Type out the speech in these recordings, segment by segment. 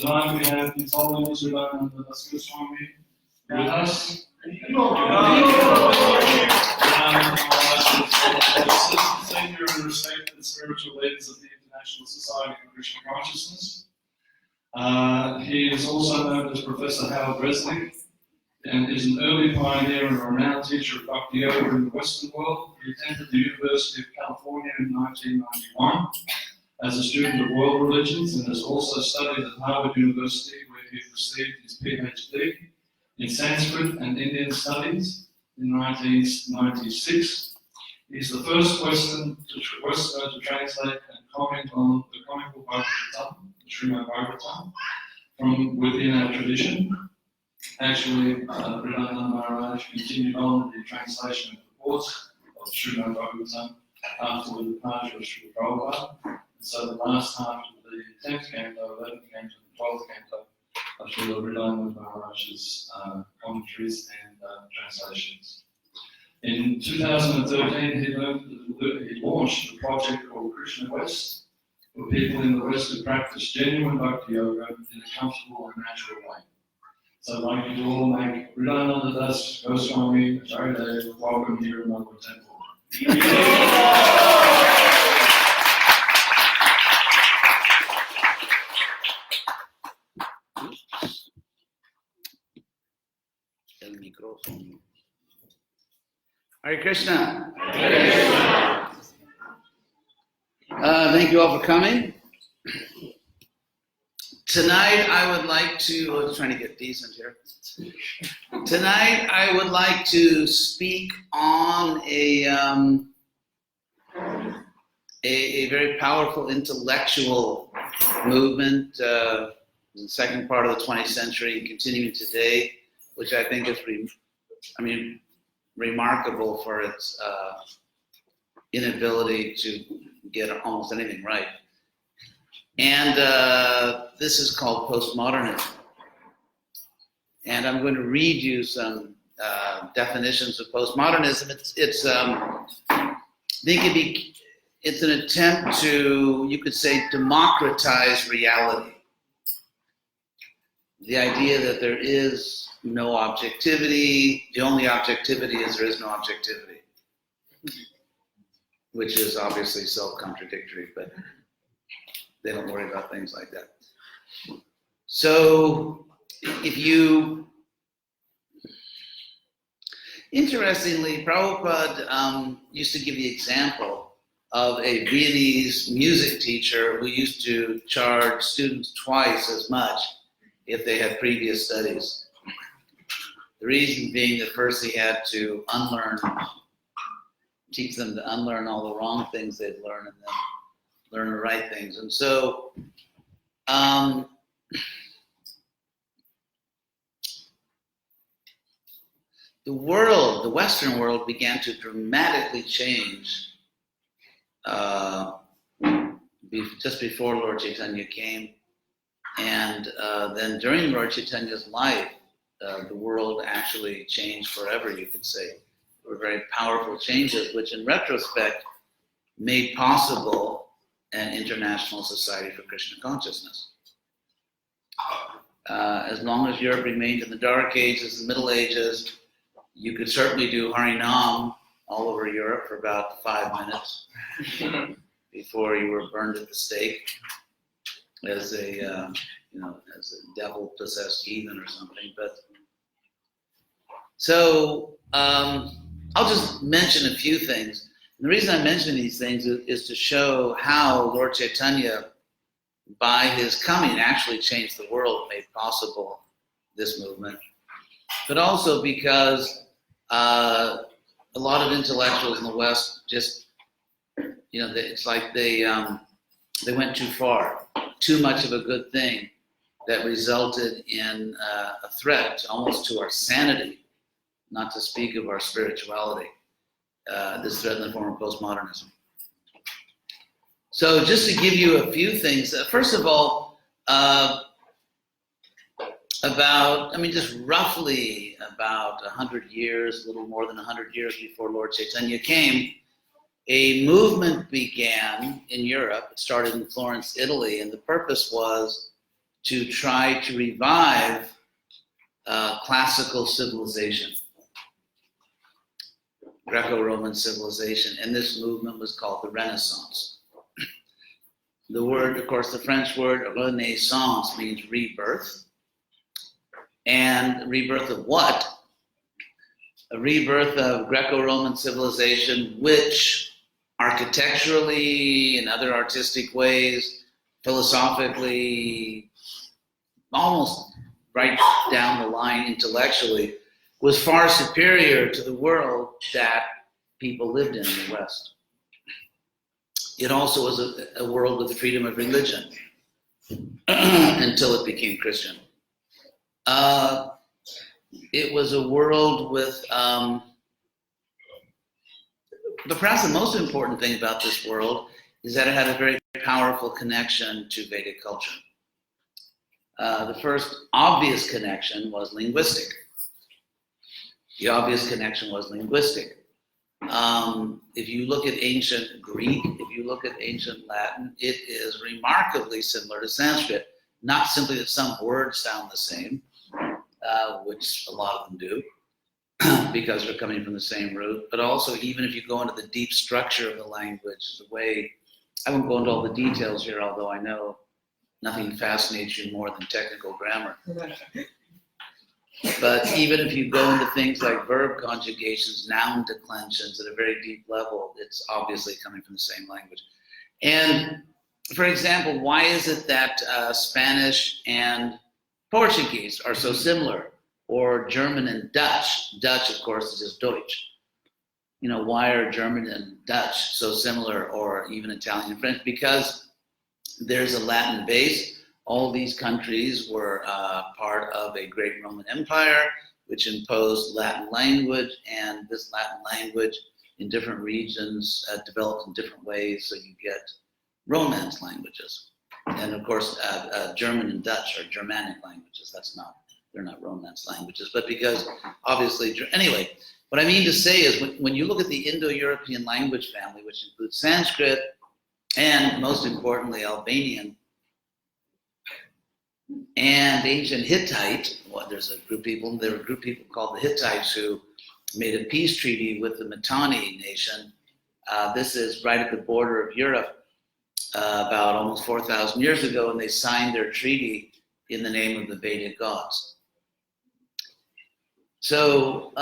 Tonight we have His Holiness H.D.Goswami with us. Senior and respected spiritual leaders of the International Society for Krishna Consciousness. He is also known as Professor Howard Resnick and is an early pioneer and a renowned teacher of bhakti yoga in the Western world. He attended the University of California in 1991 as a student of world religions and has also studied at Harvard University, where he received his PhD in Sanskrit and Indian studies in 1996. He's the first Westerner to translate and comment on the comical Bhagavatam, the Srimad Bhagavatam, from within our tradition. Actually, Vridananda Maharaj continued on the translation of the reports of the Srimad Bhagavatam after the departure of Srila Prabhupada. And so the last half of the 10th canto, 11th canto, and 12th canto of Srila Vridananda Maharaj's commentaries and translations. In 2013, he launched a project called Krishna West for people in the West to practice genuine bhakti yoga in a comfortable and natural way. So I'd like you to all make Vridananda Das Goswami Acharya welcome here in Melbourne Temple. El micrófono. Hare Krishna. Thank you all for coming. Tonight I would like to, I was trying to get decent here. Tonight I would like to speak on a very powerful intellectual movement in the second part of the 20th century and continuing today, which I think is remarkable for its inability to get almost anything right. And this is called postmodernism. And I'm going to read you some definitions of postmodernism. It's an attempt to, you could say, democratize reality. The idea that there is no objectivity, the only objectivity is there is no objectivity, which is obviously self-contradictory, but they don't worry about things like that. So, interestingly, Prabhupada used to give the example of a Viennese music teacher who used to charge students twice as much if they had previous studies. The reason being that first he had to teach them to unlearn all the wrong things they'd learned and then learn the right things. And so, the Western world began to dramatically change just before Lord Chaitanya came. And then during Lord Chaitanya's life, the world actually changed forever, you could say. There were very powerful changes, which in retrospect made possible an international society for Krishna consciousness. As long as Europe remained in the Dark Ages and Middle Ages, you could certainly do Harinam all over Europe for about 5 minutes before you were burned at the stake as a devil-possessed heathen or something. But so I'll just mention a few things. And the reason I mention these things is to show how Lord Chaitanya, by his coming, actually changed the world, made possible this movement. But also because a lot of intellectuals in the West just, it's like they went too far, too much of a good thing that resulted in a threat almost to our sanity, not to speak of our spirituality. This threat in the form of postmodernism. So just to give you a few things, first of all, just roughly about 100 years, a little more than 100 years before Lord Chaitanya came, a movement began in Europe. It started in Florence, Italy, and the purpose was to try to revive classical civilization, Greco-Roman civilization, and this movement was called the Renaissance. The word, of course, the French word renaissance means rebirth. And rebirth of what? A rebirth of Greco-Roman civilization, which architecturally and other artistic ways, philosophically, almost right down the line intellectually, was far superior to the world that people lived in the West. It also was a world with freedom of religion until it became Christian. It was a world with, but perhaps the most important thing about this world is that it had a very powerful connection to Vedic culture. The first obvious connection was linguistic. The obvious connection was linguistic. If you look at ancient Greek, if you look at ancient Latin, it is remarkably similar to Sanskrit. Not simply that some words sound the same, which a lot of them do, because they're coming from the same root, but also even if you go into the deep structure of the language, the way, I won't go into all the details here, although I know nothing fascinates you more than technical grammar. But even if you go into things like verb conjugations, noun declensions at a very deep level, it's obviously coming from the same language. And for example, why is it that Spanish and Portuguese are so similar, or German and Dutch? Dutch, of course, is just Deutsch. You know, why are German and Dutch so similar, or even Italian and French? Because there's a Latin base. All these countries were part of a great Roman Empire, which imposed Latin language, and this Latin language in different regions developed in different ways, so you get Romance languages. And of course, German and Dutch are Germanic languages. They're not Romance languages, but because obviously, anyway, what I mean to say is when you look at the Indo-European language family, which includes Sanskrit and most importantly, Albanian, and ancient Hittite, well, there were a group of people called the Hittites who made a peace treaty with the Mitanni nation. This is right at the border of Europe about almost 4,000 years ago, and they signed their treaty in the name of the Vedic gods. So,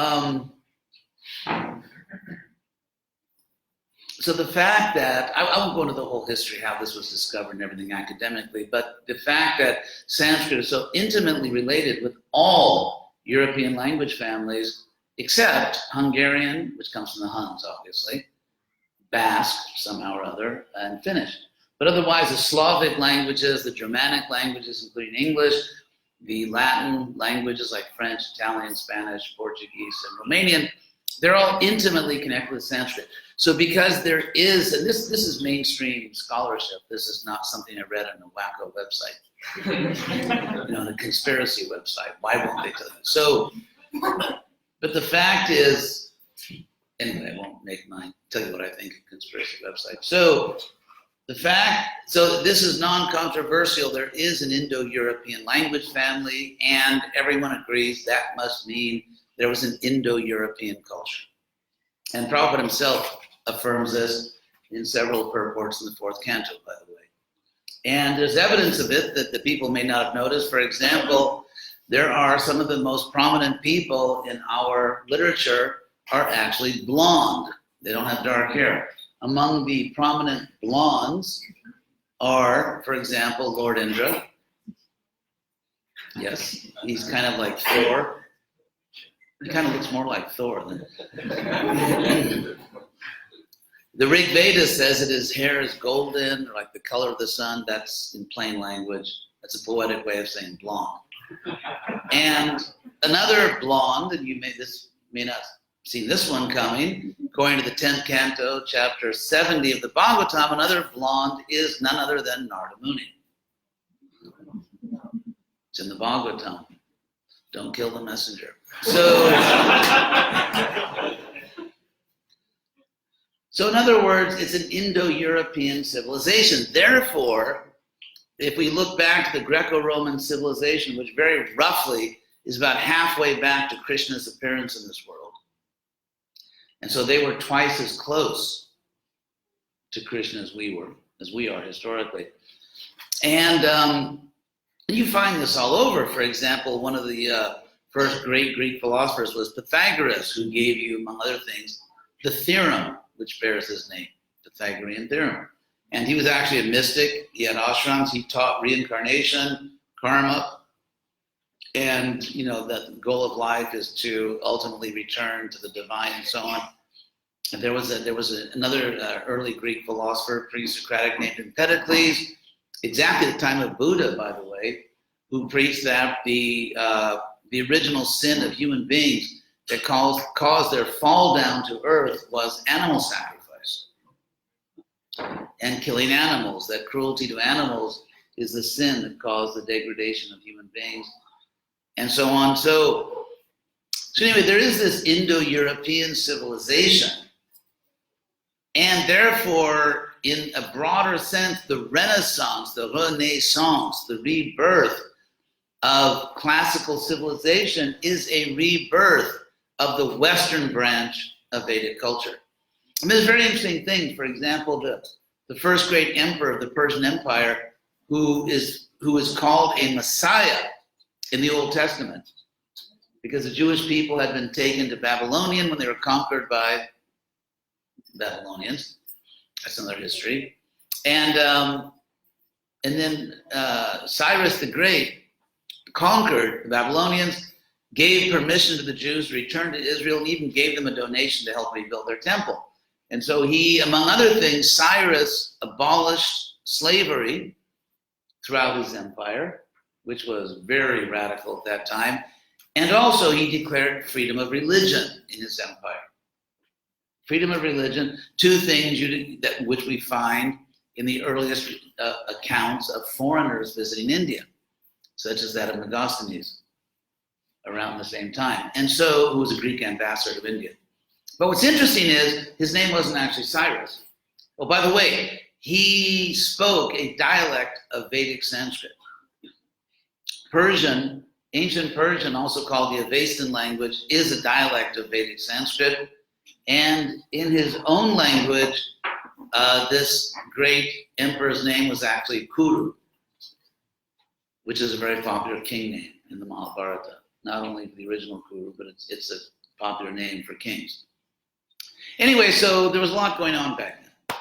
so the fact that, I won't go into the whole history, how this was discovered and everything academically, but the fact that Sanskrit is so intimately related with all European language families, except Hungarian, which comes from the Huns, obviously, Basque, somehow or other, and Finnish. But otherwise, the Slavic languages, the Germanic languages, including English, the Latin languages like French, Italian, Spanish, Portuguese, and Romanian, they're all intimately connected with Sanskrit. So because there is, and this is mainstream scholarship, this is not something I read on a wacko website, you know, on a conspiracy website. Why won't they tell you? So, but the fact is, anyway, I won't tell you what I think of conspiracy website. So this is non-controversial. There is an Indo-European language family, and everyone agrees that must mean there was an Indo-European culture. And Prabhupada himself affirms this in several purports in the fourth canto, by the way. And there's evidence of it that the people may not have noticed. For example, there are some of the most prominent people in our literature are actually blonde. They don't have dark hair. Among the prominent blondes are, for example, Lord Indra. Yes, he's kind of like Thor. He kind of looks more like Thor than. The Rig Veda says that his hair is golden, or like the color of the sun. That's in plain language. That's a poetic way of saying blonde. And another blonde, and you may not have seen this one coming, according to the 10th canto, chapter 70 of the Bhagavatam, another blonde is none other than Narada Muni. It's in the Bhagavatam. Don't kill the messenger. So in other words, it's an Indo-European civilization. Therefore, if we look back to the Greco-Roman civilization, which very roughly is about halfway back to Krishna's appearance in this world. And so they were twice as close to Krishna as we are historically. And you find this all over. For example, one of the first great Greek philosophers was Pythagoras, who gave you, among other things, the theorem, which bears his name, Pythagorean theorem. And he was actually a mystic. He had ashrams. He taught reincarnation, karma, and the goal of life is to ultimately return to the divine and so on. And there was another early Greek philosopher, pre-Socratic, named Empedocles, exactly at the time of Buddha, by the way, who preached that the original sin of human beings that caused their fall down to earth was animal sacrifice and killing animals. That cruelty to animals is the sin that caused the degradation of human beings, and so on. So anyway, there is this Indo-European civilization, and therefore, in a broader sense, the Renaissance, the rebirth of classical civilization is a rebirth of the Western branch of Vedic culture. I mean, there's very interesting things. For example, the first great emperor of the Persian Empire, who is called a Messiah in the Old Testament, because the Jewish people had been taken to Babylonian when they were conquered by Babylonians. That's another history. And then Cyrus the Great conquered the Babylonians, gave permission to the Jews to return to Israel, and even gave them a donation to help rebuild their temple. And so he, among other things, Cyrus abolished slavery throughout his empire, which was very radical at that time. And also he declared freedom of religion in his empire. Freedom of religion, two things which we find in the earliest accounts of foreigners visiting India, such as that of Megasthenes around the same time. And so, who was a Greek ambassador to India. But what's interesting is his name wasn't actually Cyrus. Oh, by the way, he spoke a dialect of Vedic Sanskrit. Persian, ancient Persian, also called the Avestan language, is a dialect of Vedic Sanskrit. And in his own language, this great emperor's name was actually Kuru, which is a very popular king name in the Mahabharata. Not only the original Kuru, but it's a popular name for kings. Anyway, so there was a lot going on back then.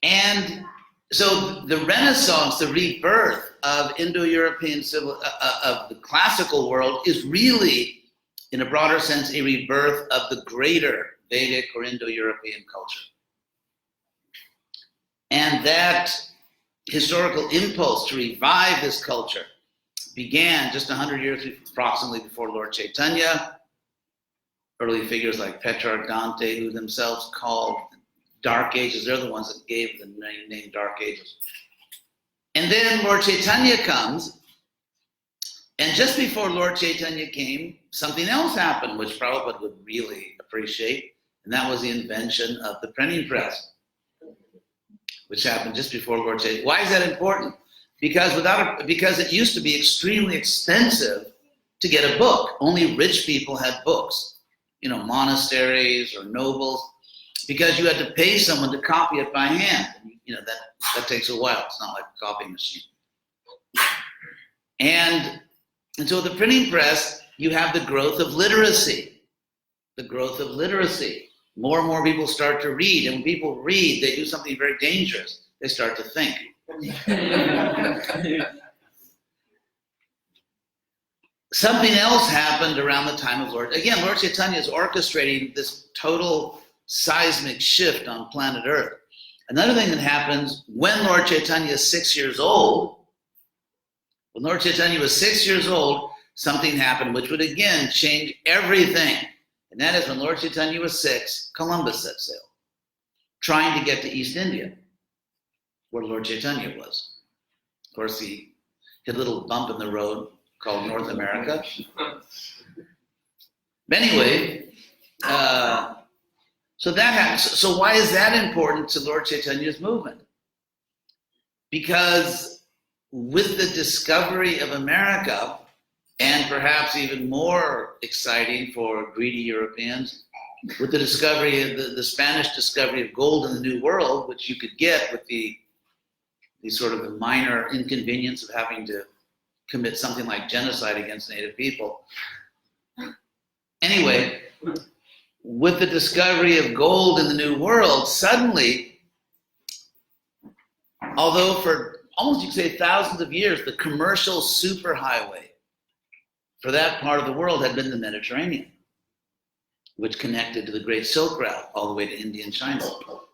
And so the Renaissance, the rebirth of Indo-European of the classical world is really, in a broader sense, a rebirth of the greater Vedic or Indo-European culture. And that historical impulse to revive this culture began just 100 years approximately before Lord Chaitanya. Early figures like Petrarch, Dante, who themselves called Dark Ages, they're the ones that gave the name Dark Ages. And then Lord Chaitanya comes, and just before Lord Chaitanya came, something else happened, which Prabhupada would really appreciate, and that was the invention of the printing press, which happened just before Lord Chaitanya. Why is that important? Because it used to be extremely expensive to get a book. Only rich people had books, monasteries or nobles, because you had to pay someone to copy it by hand. That takes a while. It's not like a copying machine. And so the printing press, you have the growth of literacy. More and more people start to read. And when people read, they do something very dangerous. They start to think. Something else happened around the time of Lord Chaitanya is orchestrating this total seismic shift on planet Earth. Another thing that happens when Lord Chaitanya is 6 years old, when Lord Chaitanya was 6 years old, something happened which would again change everything. And that is when Lord Chaitanya was 6, Columbus set sail, trying to get to East India, where Lord Chaitanya was. Of course, he hit a little bump in the road called North America. But anyway, so that happens. So why is that important to Lord Chaitanya's movement? Because with the discovery of America, and perhaps even more exciting for greedy Europeans, with the discovery of the Spanish discovery of gold in the New World, which you could get with the sort of the minor inconvenience of having to commit something like genocide against native people. Anyway, with the discovery of gold in the New World, suddenly, although for almost you could say thousands of years, the commercial superhighway for that part of the world had been the Mediterranean, which connected to the Great Silk Route all the way to India and China.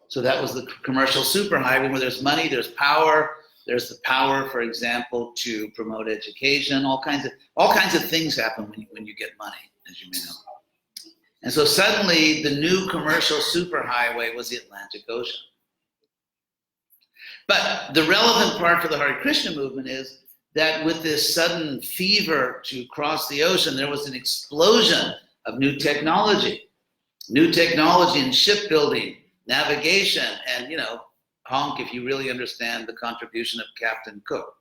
So that was the commercial superhighway where there's money, there's power. There's the power, for example, to promote education. All kinds of things happen when you get money, as you may know. And so suddenly, the new commercial superhighway was the Atlantic Ocean. But the relevant part for the Hare Krishna movement is that with this sudden fever to cross the ocean, there was an explosion of new technology in shipbuilding, navigation, and, honk if you really understand the contribution of Captain Cook.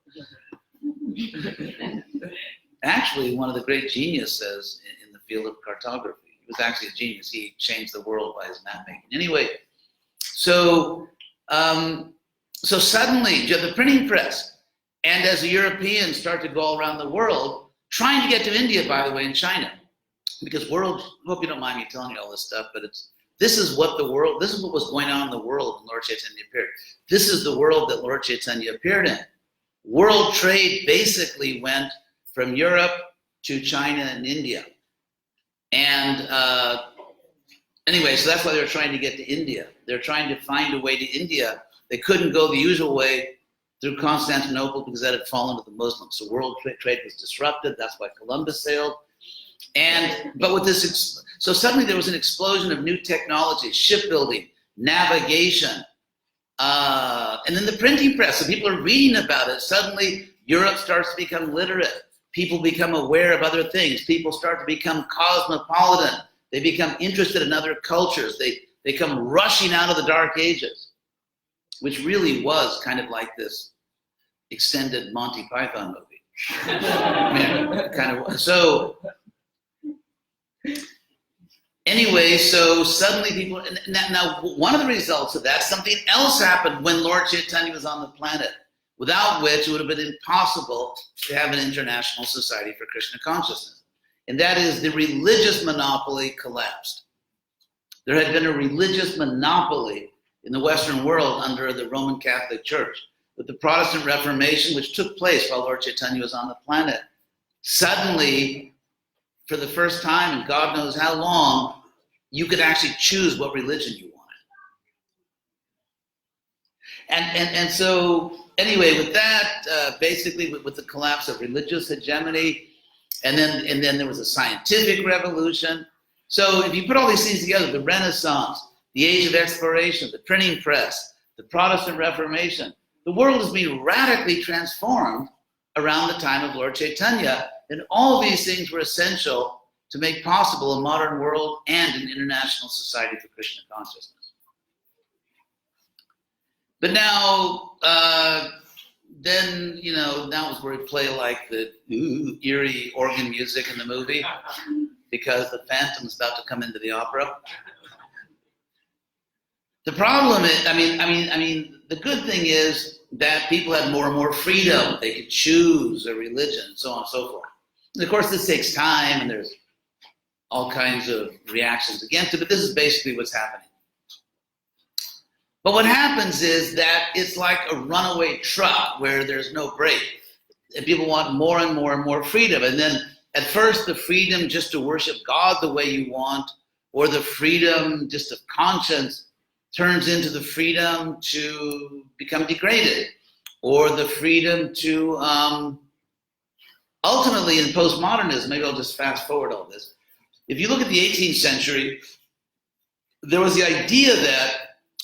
Actually, one of the great geniuses in the field of cartography. He was actually a genius. He changed the world by his map making. Anyway, so suddenly you have the printing press, and as the Europeans start to go all around the world, trying to get to India, by the way, and China, because hope you don't mind me telling you all this stuff, but this is what was going on in the world when Lord Chaitanya appeared. This is the world that Lord Chaitanya appeared in. World trade basically went from Europe to China and India. And anyway, so that's why they were trying to get to India. They're trying to find a way to India. They couldn't go the usual way through Constantinople because that had fallen to the Muslims. So world trade was disrupted. That's why Columbus sailed. But with this, so suddenly there was an explosion of new technology, shipbuilding, navigation, and then the printing press. So people are reading about it. Suddenly Europe starts to become literate. People become aware of other things. People start to become cosmopolitan. They become interested in other cultures. They come rushing out of the Dark Ages, which really was kind of like this extended Monty Python movie. Kind of. So anyway, so suddenly people, now one of the results of that, something else happened when Lord Chaitanya was on the planet, without which it would have been impossible to have an international society for Krishna consciousness. And that is the religious monopoly collapsed. There had been a religious monopoly in the Western world under the Roman Catholic Church. With the Protestant Reformation, which took place while Lord Chaitanya was on the planet, suddenly, for the first time in God knows how long, you could actually choose what religion you wanted. And so, anyway, with that, basically with the collapse of religious hegemony, and then there was a scientific revolution. So if you put all these things together, the Renaissance, the Age of Exploration, the printing press, the Protestant Reformation, the world has been radically transformed around the time of Lord Chaitanya, and all these things were essential to make possible a modern world and an international society for Krishna consciousness. But now, then, now is where we play like the eerie organ music in the movie, because the Phantom's about to come into the opera. The problem is, the good thing is that people had more and more freedom. They could choose a religion, and so on and so forth. And of course, this takes time, and there's all kinds of reactions against it, but this is basically what's happening. But what happens is that it's like a runaway truck where there's no brake. And people want more and more and more freedom. And then at first the freedom just to worship God the way you want, or the freedom just of conscience turns into the freedom to become degraded, or the freedom to, ultimately in postmodernism, maybe I'll just fast forward all this. If you look at the 18th century, there was the idea that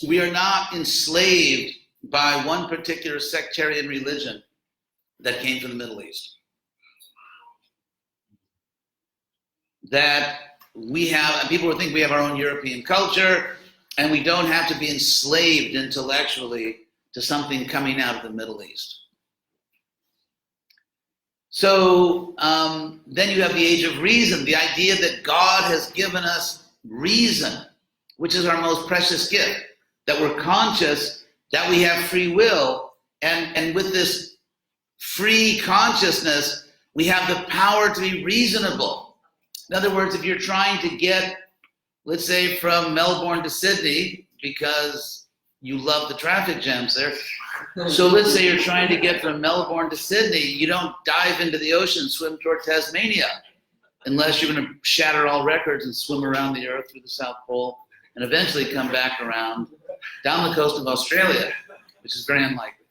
we are not enslaved by one particular sectarian religion that came from the Middle East. That we have, people would think we have our own European culture, and we don't have to be enslaved intellectually to something coming out of the Middle East. So then you have the age of reason, the idea that God has given us reason, which is our most precious gift, that we're conscious, that we have free will, and with this free consciousness, we have the power to be reasonable. In other words, if you're trying to get, let's say, from Melbourne to Sydney, because you love the traffic jams there, so let's say you're trying to get from Melbourne to Sydney, you don't dive into the ocean, swim toward Tasmania, unless you're going to shatter all records and swim around the earth through the South Pole and eventually come back around down the coast of Australia, which is very unlikely.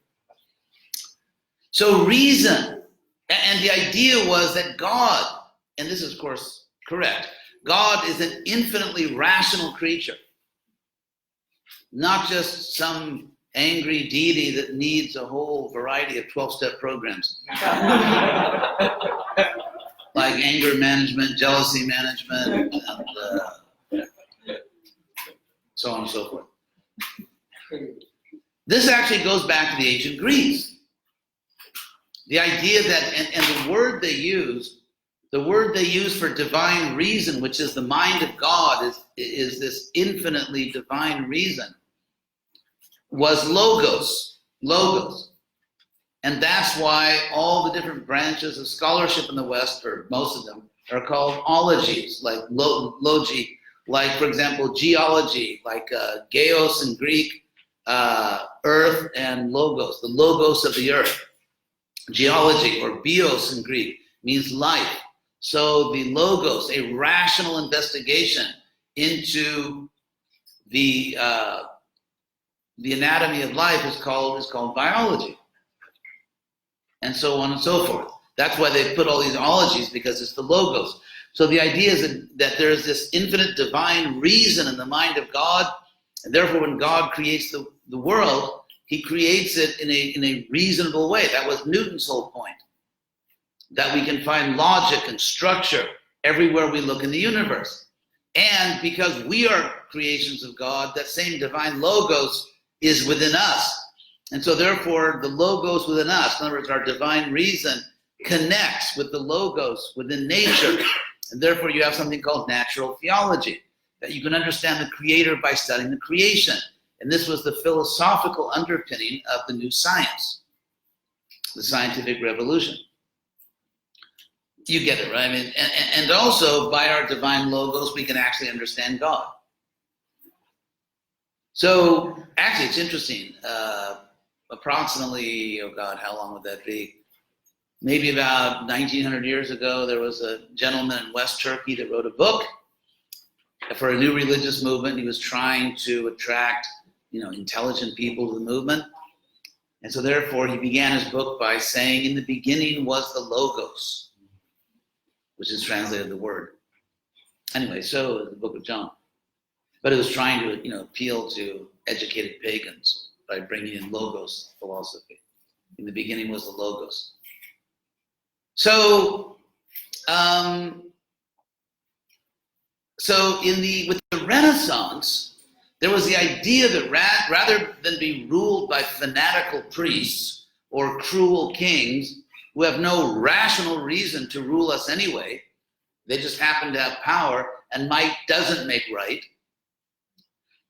So reason, and the idea was that God, and this is of course correct, God is an infinitely rational creature, not just some angry deity that needs a whole variety of 12-step programs. Like anger management, jealousy management, and so on and so forth. This actually goes back to the ancient Greeks. The idea that, and the word they use for divine reason, which is the mind of God, is this infinitely divine reason, was logos. And that's why all the different branches of scholarship in the West, or most of them, are called ologies, like logi, like, for example, geology, like geos in Greek, earth, and logos, the logos of the earth. Geology, or bios in Greek, means life. So the logos, a rational investigation into the anatomy of life, is called biology, and so on and so forth. That's why they put all these ologies, because it's the logos. So the idea is that there is this infinite divine reason in the mind of God, and therefore when God creates the world, he creates it in a reasonable way. That was Newton's whole point, that we can find logic and structure everywhere we look in the universe. And because we are creations of God, that same divine logos is within us. And so therefore the logos within us, in other words, our divine reason, connects with the logos within nature. And therefore you have something called natural theology, that you can understand the creator by studying the creation. And this was the philosophical underpinning of the new science, the scientific revolution. You get it, right? I mean, and also by our divine logos, we can actually understand God. So actually, it's interesting. Approximately, oh God, how long would that be? Maybe about 1900 years ago, there was a gentleman in West Turkey that wrote a book for a new religious movement. He was trying to attract, intelligent people to the movement. And so therefore, he began his book by saying, in the beginning was the Logos, which is translated the word. Anyway, so the book of John. But it was trying to, appeal to educated pagans by bringing in Logos philosophy. In the beginning was the Logos. So, with the Renaissance, there was the idea that rather than be ruled by fanatical priests or cruel kings who have no rational reason to rule us anyway, they just happen to have power, and might doesn't make right,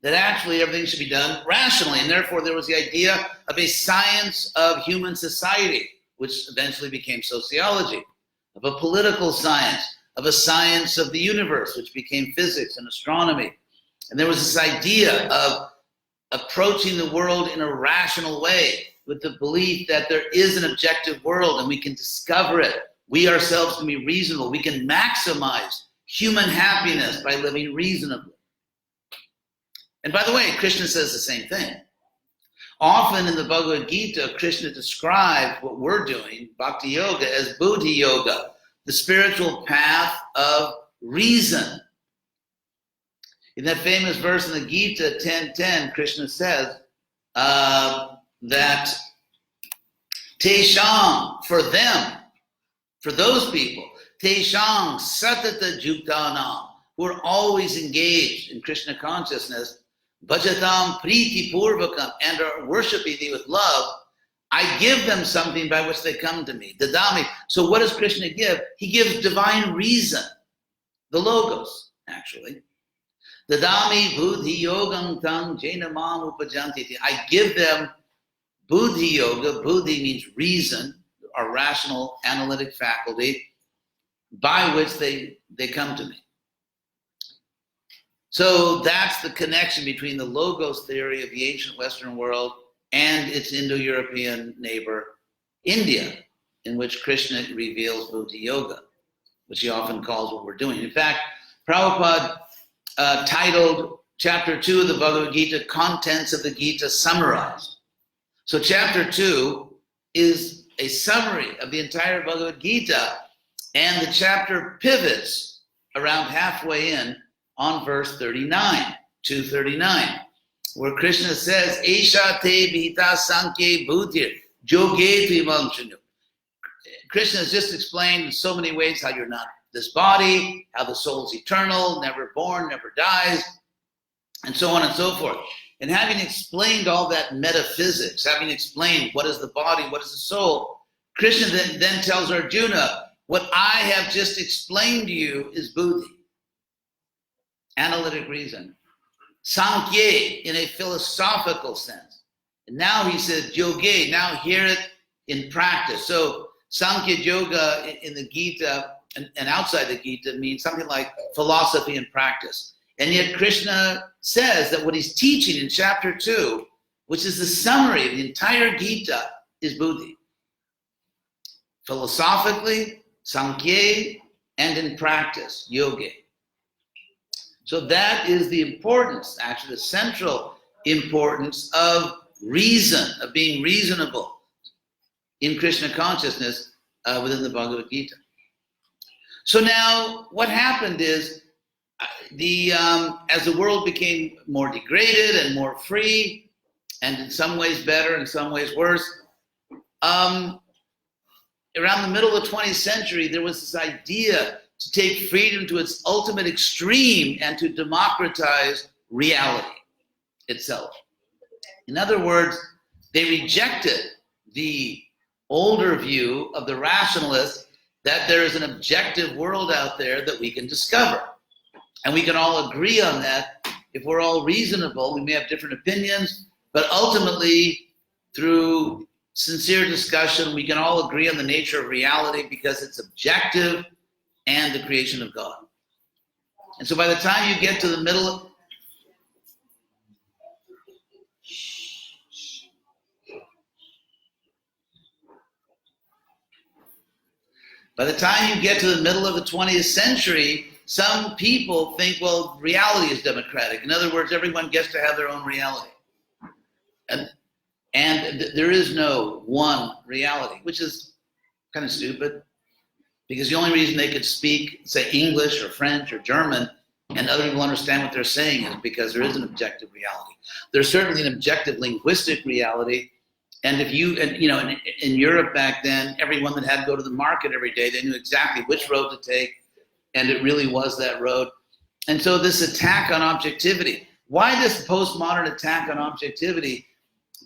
that actually everything should be done rationally. And therefore there was the idea of a science of human society, which eventually became sociology, of a political science, of a science of the universe, which became physics and astronomy. And there was this idea of approaching the world in a rational way, with the belief that there is an objective world and we can discover it. We ourselves can be reasonable. We can maximize human happiness by living reasonably. And by the way, Krishna says the same thing. Often in the Bhagavad Gita, Krishna describes what we're doing, bhakti yoga, as buddhi yoga, the spiritual path of reason. In that famous verse in the Gita 10:10, Krishna says that Tesham, for them, for those people, Tesham satata juktanam, who are always engaged in Krishna consciousness, bhajatam priti purvakam, and are worshiping thee with love, I give them something by which they come to me. Dadami. So what does Krishna give? He gives divine reason, the logos, actually. Dadami buddhi yogam tam jena mam upajanti. I give them buddhi yoga. Buddhi means reason, our rational analytic faculty, by which they come to me. So that's the connection between the logos theory of the ancient Western world and its Indo-European neighbor, India, in which Krishna reveals Buddhi Yoga, which he often calls what we're doing. In fact, Prabhupada titled Chapter 2 of the Bhagavad Gita, Contents of the Gita Summarized. So Chapter 2 is a summary of the entire Bhagavad Gita, and the chapter pivots around halfway in on verse 39, 239, where Krishna says, Esha te bhita sankye bhutir joge vivam shunyu. Krishna has just explained in so many ways how you're not this body, how the soul is eternal, never born, never dies, and so on and so forth. And having explained all that metaphysics, having explained what is the body, what is the soul, Krishna then tells Arjuna, what I have just explained to you is buddhi, analytic reason. Sankhya in a philosophical sense. And now he says, yoga, now hear it in practice. So Sankhya Yoga in the Gita and outside the Gita means something like philosophy and practice. And yet Krishna says that what he's teaching in chapter 2, which is the summary of the entire Gita, is buddhi. Philosophically, Sankhya, and in practice, yoga. So that is the importance, actually the central importance of reason, of being reasonable in Krishna consciousness within the Bhagavad Gita. So now what happened is as the world became more degraded and more free, and in some ways better, in some ways worse, around the middle of the 20th century, there was this idea to take freedom to its ultimate extreme and to democratize reality itself. In other words, they rejected the older view of the rationalists that there is an objective world out there that we can discover. And we can all agree on that. If we're all reasonable, we may have different opinions, but ultimately, through sincere discussion, we can all agree on the nature of reality because it's objective and the creation of God. And so by the time you get to the middle, by the time you get to the middle of the 20th century, some people think, well, reality is democratic. In other words, everyone gets to have their own reality. And there is no one reality, which is kind of stupid. Because the only reason they could speak, say, English or French or German, and other people understand what they're saying is because there is an objective reality. There's certainly an objective linguistic reality. And if in Europe back then, everyone that had to go to the market every day, they knew exactly which road to take, and it really was that road. And so this attack on objectivity. Why this postmodern attack on objectivity?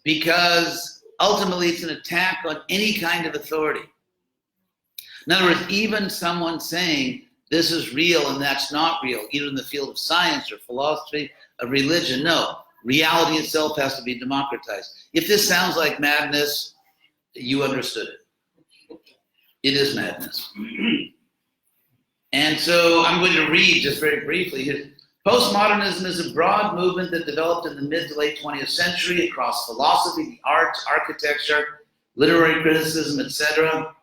Because ultimately it's an attack on any kind of authority. In other words, even someone saying this is real and that's not real, either in the field of science or philosophy, of religion, no. Reality itself has to be democratized. If this sounds like madness, you understood it. It is madness. And so I'm going to read just very briefly here. Postmodernism is a broad movement that developed in the mid to late 20th century across philosophy, the arts, architecture, literary criticism, etc.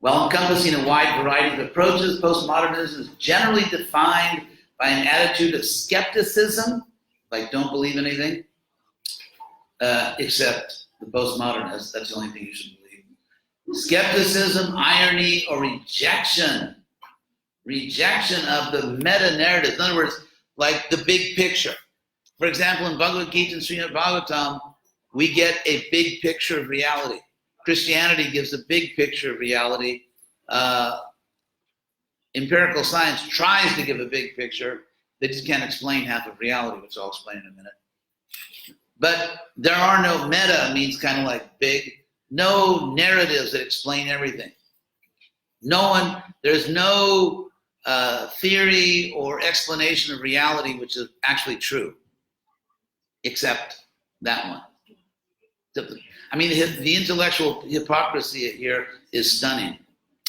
While encompassing a wide variety of approaches, postmodernism is generally defined by an attitude of skepticism, like don't believe anything, except the postmodernists. That's the only thing you should believe. Skepticism, irony, or rejection of the meta-narrative. In other words, like the big picture. For example, in Bhagavad Gita and Srimad Bhagavatam, we get a big picture of reality. Christianity gives a big picture of reality. Empirical science tries to give a big picture. They just can't explain half of reality, which I'll explain in a minute. But there are no meta, means kind of like big, no narratives that explain everything. There's no theory or explanation of reality which is actually true, except that one. I mean, the intellectual hypocrisy here is stunning.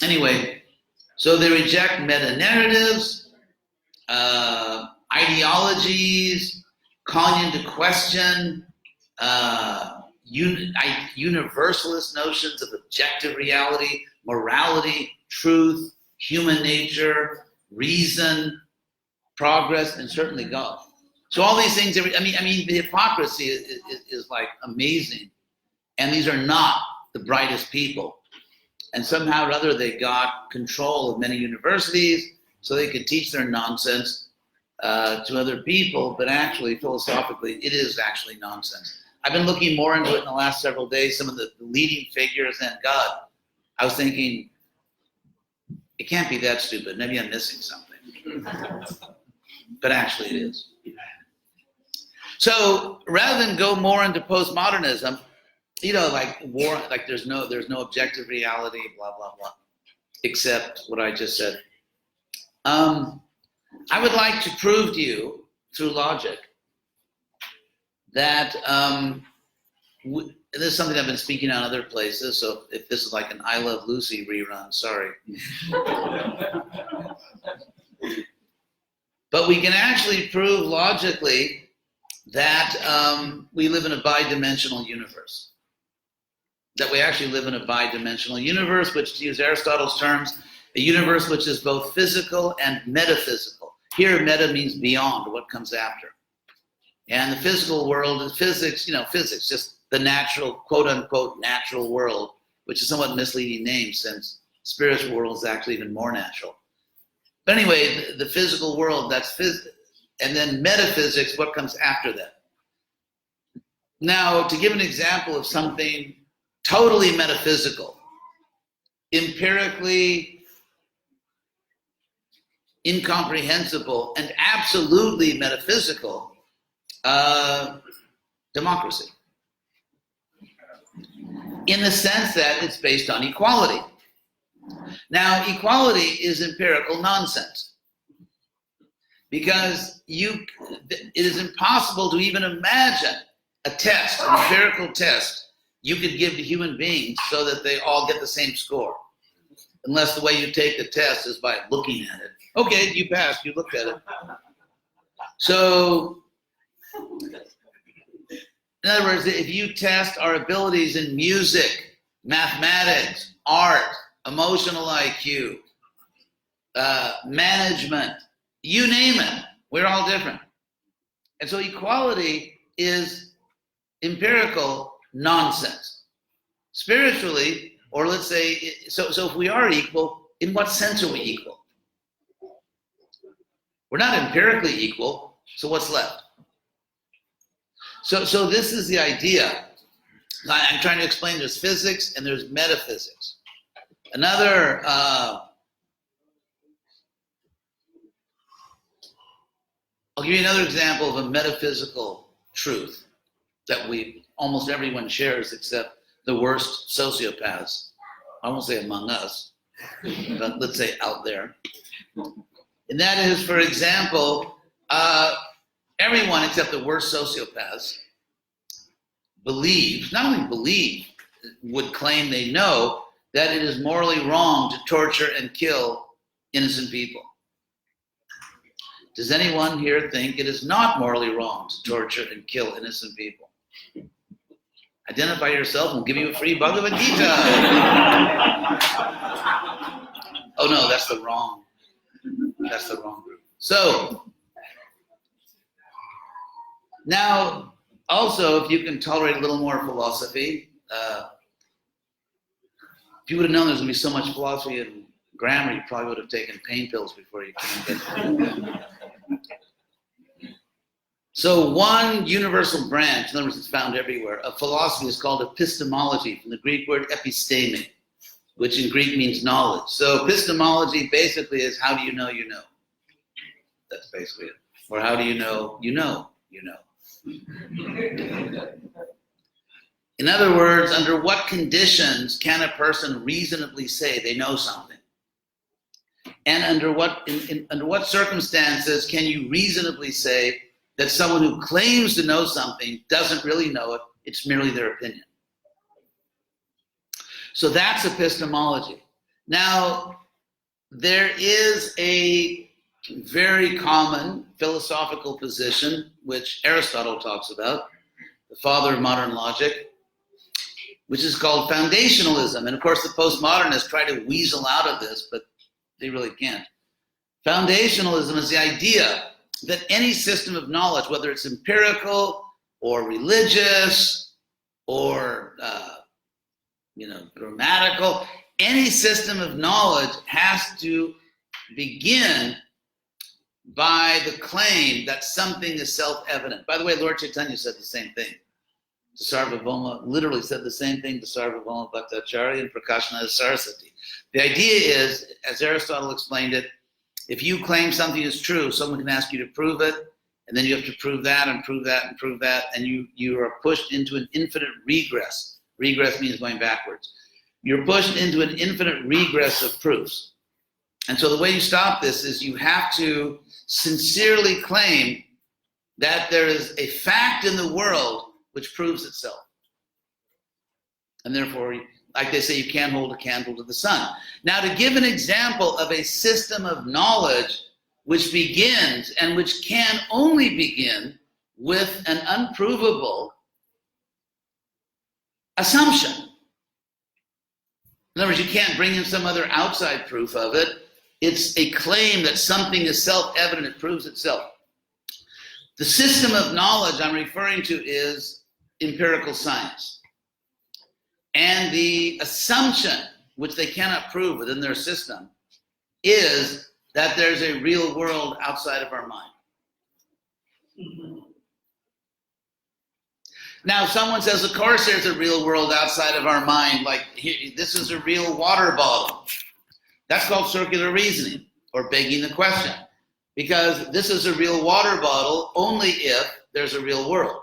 Anyway, so they reject meta-narratives, ideologies, calling into question universalist notions of objective reality, morality, truth, human nature, reason, progress, and certainly God. So all these things, I mean, the hypocrisy is like amazing. And these are not the brightest people. And somehow or other, they got control of many universities so they could teach their nonsense to other people. But actually, philosophically, it is actually nonsense. I've been looking more into it in the last several days, some of the leading figures and God. I was thinking, it can't be that stupid. Maybe I'm missing something. But actually, it is. So rather than go more into postmodernism, like war, like there's no objective reality, blah blah blah, except what I just said. I would like to prove to you through logic that this is something I've been speaking on other places. So if this is like an I Love Lucy rerun, sorry. But we can actually prove logically that we live in a bidimensional universe. That we actually live in a bidimensional universe, which, to use Aristotle's terms, a universe which is both physical and metaphysical. Here, meta means beyond, what comes after. And the physical world is physics, physics, just the natural, quote unquote, natural world, which is a somewhat misleading name since spiritual world is actually even more natural. But anyway, the physical world, that's physics. And then metaphysics, what comes after that? Now, to give an example of something totally metaphysical, empirically incomprehensible, and absolutely metaphysical, democracy. In the sense that it's based on equality. Now, equality is empirical nonsense. Because it is impossible to even imagine a test, an empirical test, you could give to human beings so that they all get the same score. Unless the way you take the test is by looking at it. Okay, you passed, you looked at it. So, in other words, if you test our abilities in music, mathematics, art, emotional IQ, management, you name it, we're all different. And so equality is empirical nonsense. Spiritually, or let's say, so if we are equal, in what sense are we equal? We're not empirically equal, so what's left? So this is the idea. I'm trying to explain there's physics and there's metaphysics. Another, I'll give you another example of a metaphysical truth that almost everyone shares except the worst sociopaths. I won't say among us, but let's say out there. And that is, for example, everyone except the worst sociopaths not only believe, would claim they know that it is morally wrong to torture and kill innocent people. Does anyone here think it is not morally wrong to torture and kill innocent people? Identify yourself and we'll give you a free Bhagavad Gita. Oh no, that's the wrong group. So, now, also, if you can tolerate a little more philosophy, if you would have known there's going to be so much philosophy and grammar, you probably would have taken pain pills before you came. So one universal branch, in other words, it's found everywhere, of philosophy is called epistemology, from the Greek word episteme, which in Greek means knowledge. So epistemology basically is how do you know you know? That's basically it. Or how do you know you know you know? In other words, under what conditions can a person reasonably say they know something? And under what circumstances can you reasonably say that someone who claims to know something doesn't really know it, it's merely their opinion? So that's epistemology. Now, there is a very common philosophical position, which Aristotle talks about, the father of modern logic, which is called foundationalism. And of course, the postmodernists try to weasel out of this, but they really can't. Foundationalism is the idea that any system of knowledge, whether it's empirical or religious or grammatical, any system of knowledge has to begin by the claim that something is self-evident. By the way, Lord Chaitanya said the same thing. Sarvabhauma literally said the same thing to Sarvabhauma Bhattacharya and Prakashananda Saraswati. The idea is, as Aristotle explained it, if you claim something is true, someone can ask you to prove it, and then you have to prove that and prove that and prove that, and you are pushed into an infinite regress. Regress means going backwards. You're pushed into an infinite regress of proofs. And so the way you stop this is you have to sincerely claim that there is a fact in the world which proves itself. And therefore, like they say, you can't hold a candle to the sun. Now, to give an example of a system of knowledge which begins and which can only begin with an unprovable assumption. In other words, you can't bring in some other outside proof of it. It's a claim that something is self-evident, it proves itself. The system of knowledge I'm referring to is empirical science. And the assumption, which they cannot prove within their system, is that there's a real world outside of our mind. Mm-hmm. Now, if someone says, of course there's a real world outside of our mind, like this is a real water bottle. That's called circular reasoning, or begging the question. Because this is a real water bottle only if there's a real world.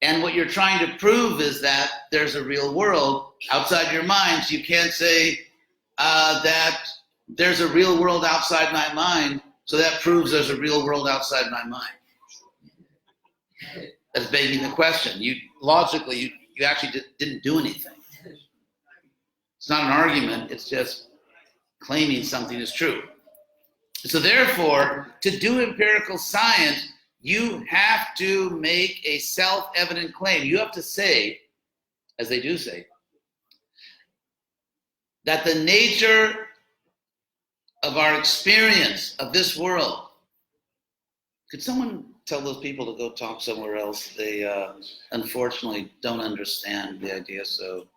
And what you're trying to prove is that there's a real world outside your mind. So you can't say that there's a real world outside my mind, so that proves there's a real world outside my mind. That's begging the question. Logically, you actually didn't do anything. It's not an argument, it's just claiming something is true. So therefore, to do empirical science, you have to make a self-evident claim. You have to say, as they do say, that the nature of our experience of this world. Could someone tell those people to go talk somewhere else? They unfortunately don't understand the idea. So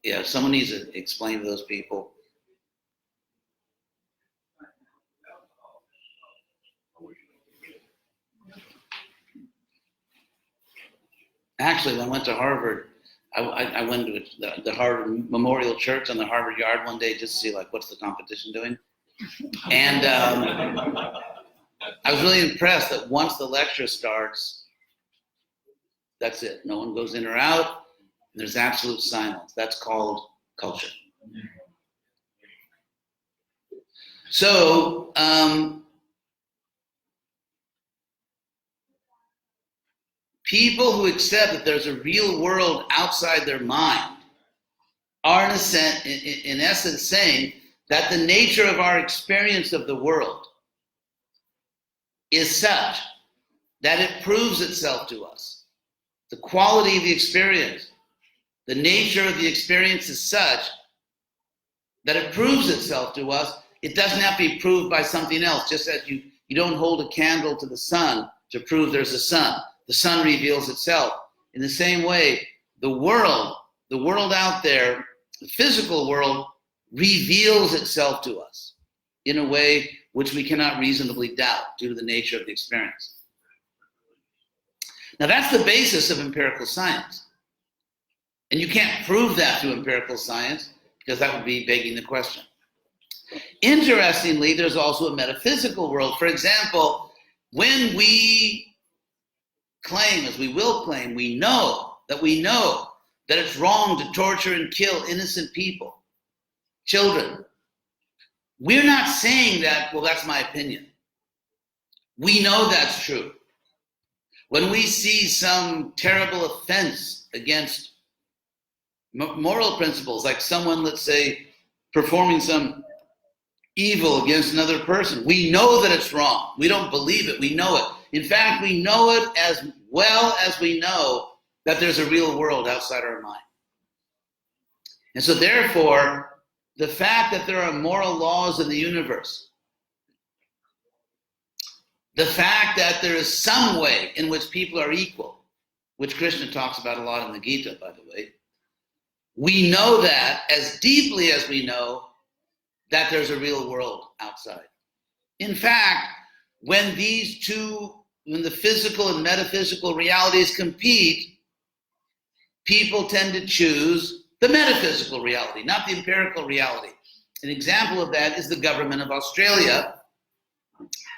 yeah, someone needs to explain to those people. Actually, when I went to Harvard, I went to the Harvard Memorial Church on the Harvard Yard one day just to see, like, what's the competition doing? And I was really impressed that once the lecture starts, that's it. No one goes in or out. And there's absolute silence. That's called culture. So, people who accept that there's a real world outside their mind are, in essence, saying that the nature of our experience of the world is such that it proves itself to us. The quality of the experience, the nature of the experience is such that it proves itself to us. It doesn't have to be proved by something else, just as you don't hold a candle to the sun to prove there's a sun. The sun reveals itself. In the same way, the world out there, the physical world, reveals itself to us in a way which we cannot reasonably doubt due to the nature of the experience. Now that's the basis of empirical science. And you can't prove that through empirical science because that would be begging the question. Interestingly, there's also a metaphysical world. For example, when we claim, as we will claim, we know that it's wrong to torture and kill innocent people, children, we're not saying that, well, that's my opinion. We know that's true. When we see some terrible offense against moral principles, like someone, let's say, performing some evil against another person, we know that it's wrong. We don't believe it. We know it. In fact, we know it as well as we know that there's a real world outside our mind. And so therefore, the fact that there are moral laws in the universe, the fact that there is some way in which people are equal, which Krishna talks about a lot in the Gita, by the way, we know that as deeply as we know that there's a real world outside. In fact, when the physical and metaphysical realities compete, people tend to choose the metaphysical reality, not the empirical reality. An example of that is the government of Australia,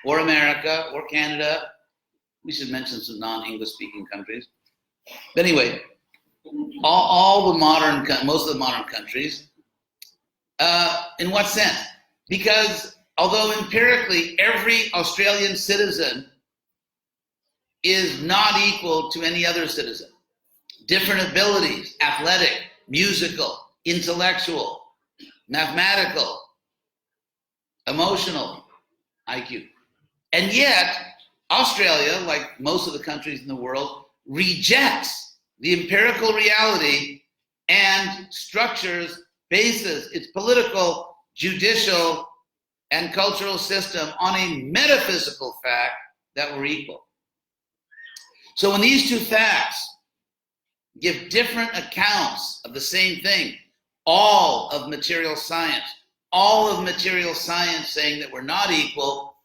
or America, or Canada. We should mention some non-English speaking countries. But anyway, most of the modern countries, in what sense? Because although empirically every Australian citizen is not equal to any other citizen, different abilities, athletic, musical, intellectual, mathematical, emotional, IQ. And yet, Australia, like most of the countries in the world, rejects the empirical reality and bases its political, judicial, and cultural system on a metaphysical fact that we're equal. So when these two facts give different accounts of the same thing, all of material science saying that we're not equal,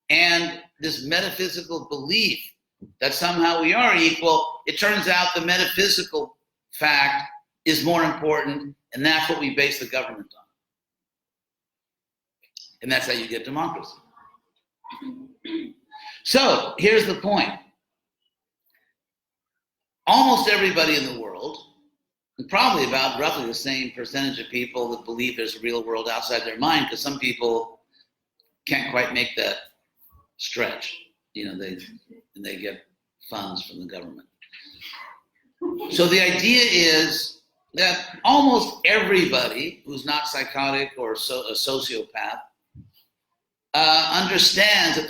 and this metaphysical belief that somehow we are equal, it turns out the metaphysical fact is more important, and that's what we base the government on. And that's how you get democracy. So here's the point. Almost everybody in the world, and probably about roughly the same percentage of people that believe there's a real world outside their mind, because some people can't quite make that stretch. They get funds from the government. So the idea is that almost everybody who's not psychotic or a sociopath understands that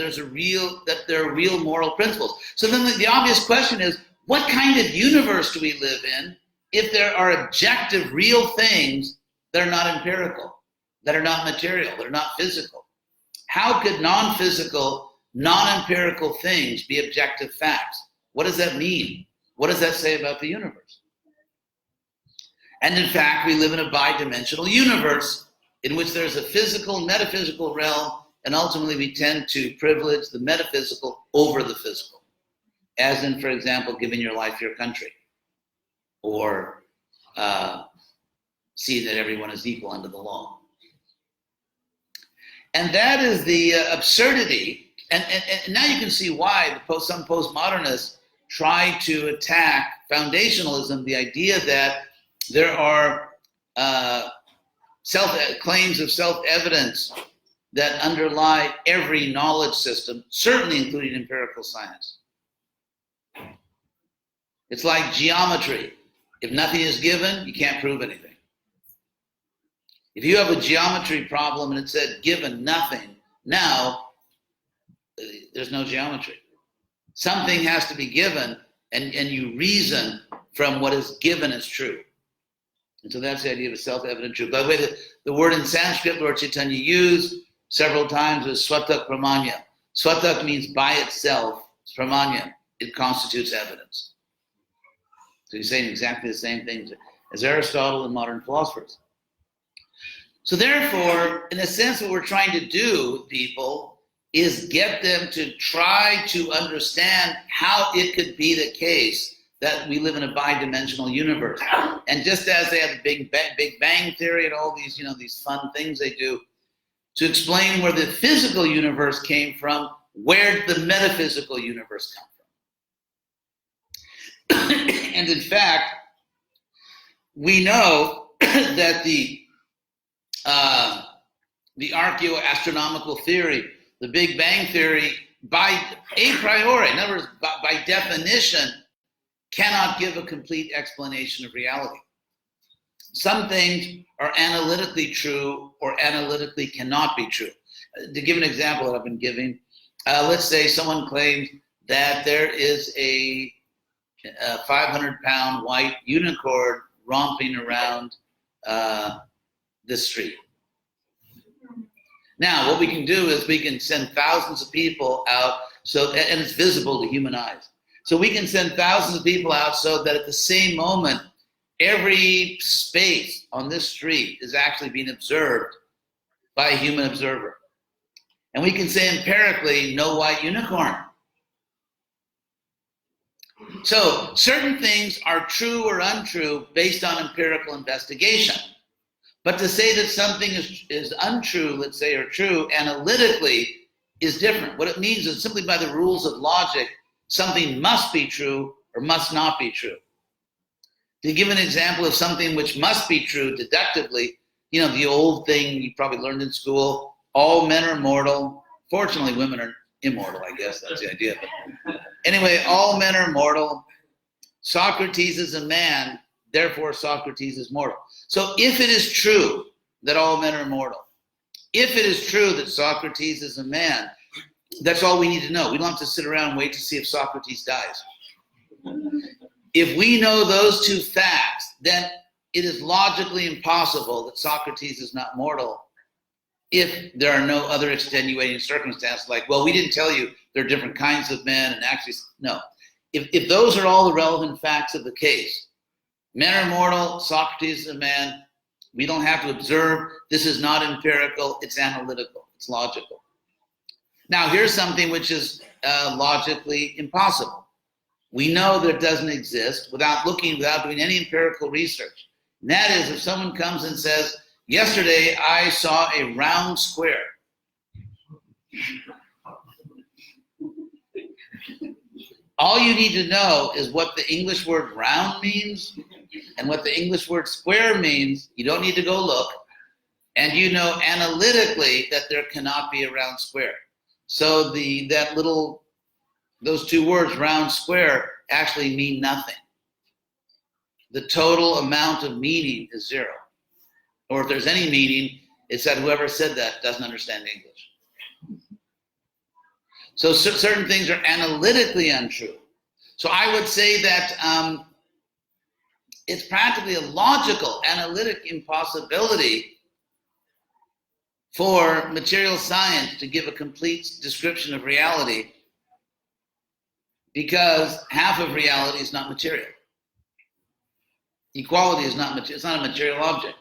there are real moral principles. So then the obvious question is, what kind of universe do we live in if there are objective, real things that are not empirical, that are not material, that are not physical? How could non-physical, non-empirical things be objective facts? What does that mean? What does that say about the universe? And in fact, we live in a bidimensional universe in which there's a physical, metaphysical realm, and ultimately we tend to privilege the metaphysical over the physical. As in, for example, giving your life to your country, or see that everyone is equal under the law. And that is the absurdity, and now you can see why some postmodernists try to attack foundationalism, the idea that there are claims of self-evidence that underlie every knowledge system, certainly including empirical science. It's like geometry. If nothing is given, you can't prove anything. If you have a geometry problem and it said given nothing, now there's no geometry. Something has to be given, and you reason from what is given as true. And so that's the idea of a self-evident truth. By the way, the word in Sanskrit Lord Chaitanya used several times is swatak pramanya. Swatak means by itself. Pramanya, it constitutes evidence. So he's saying exactly the same things as Aristotle and modern philosophers. So therefore, in a sense, what we're trying to do with people is get them to try to understand how it could be the case that we live in a bidimensional universe. And just as they have the Big Bang Theory and all these, these fun things they do, to explain where the physical universe came from, Where did the metaphysical universe come from? And in fact, we know that the archaeoastronomical theory, the Big Bang theory, by a priori, in other words, by definition, cannot give a complete explanation of reality. Some things are analytically true or analytically cannot be true. To give an example that I've been giving, let's say someone claims that there is a 500-pound white unicorn romping around the street. Now, what we can do is we can send thousands of people out, and it's visible to human eyes. So we can send thousands of people out so that at the same moment, every space on this street is actually being observed by a human observer. And we can say empirically, no white unicorn. So certain things are true or untrue based on empirical investigation. But to say that something is untrue, let's say, or true analytically is different. What it means is simply by the rules of logic, something must be true or must not be true. To give an example of something which must be true deductively, you know, the old thing you probably learned in school, all men are mortal. Fortunately, women are immortal, I guess. That's the idea. But anyway, all men are mortal. Socrates is a man, therefore Socrates is mortal. So if it is true that all men are mortal, if it is true that Socrates is a man, that's all we need to know. We don't have to sit around and wait to see if Socrates dies. If we know those two facts, then it is logically impossible that Socrates is not mortal if there are no other extenuating circumstances like, well, we didn't tell you there are different kinds of men, and actually, no. If those are all the relevant facts of the case, men are mortal, Socrates is a man, we don't have to observe, this is not empirical, it's analytical, it's logical. Now, here's something which is logically impossible. We know that it doesn't exist without doing any empirical research. And that is, if someone comes and says, yesterday I saw a round square. All you need to know is what the English word round means and what the English word square means. You don't need to go look. And you know analytically that there cannot be a round square. So those two words, round square, actually mean nothing. The total amount of meaning is zero. Or if there's any meaning, it's that whoever said that doesn't understand English. So certain things are analytically untrue. So I would say that it's practically a logical, analytic impossibility for material science to give a complete description of reality, because half of reality is not material. Equality is not material, it's not a material object.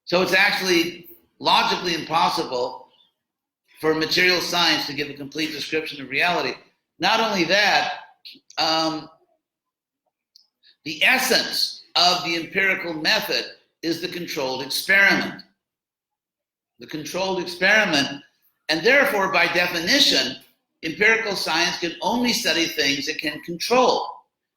So it's actually logically impossible for material science to give a complete description of reality. Not only that, the essence of the empirical method is the controlled experiment. The controlled experiment, and therefore, by definition, empirical science can only study things it can control,